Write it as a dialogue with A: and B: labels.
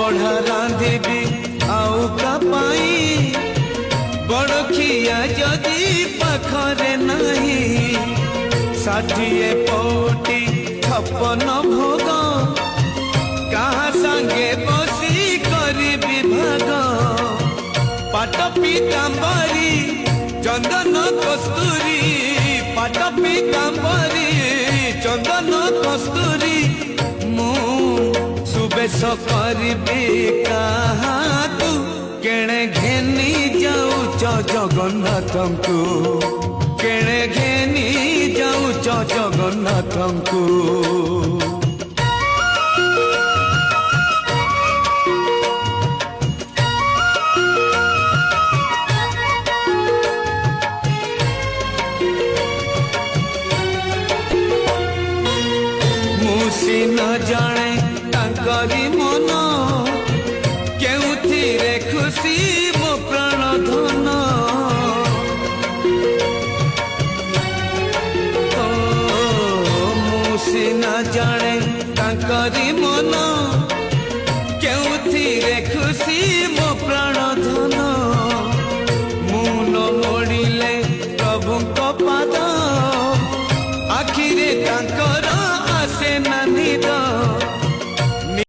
A: बढ़ा रांधिबी आउ का पाई बड़खिया जदि पाखरे नहीं 60 पौटी 56 भोग कहा संगे बसी करी विभाग पाट पीतांबरी चंदन कस्तूरी पाट पीतांबरी चंदन कस्तूरी मु सुबेश करी कहा तू केणे घेनी जाऊच जगन्नाथंकु केणे घेनी जाऊच जगन्नाथंकु मुसी न जाने तांकरी मन केउथिरे खुशी मो प्राण धन मुसी न जाने तांकरी मन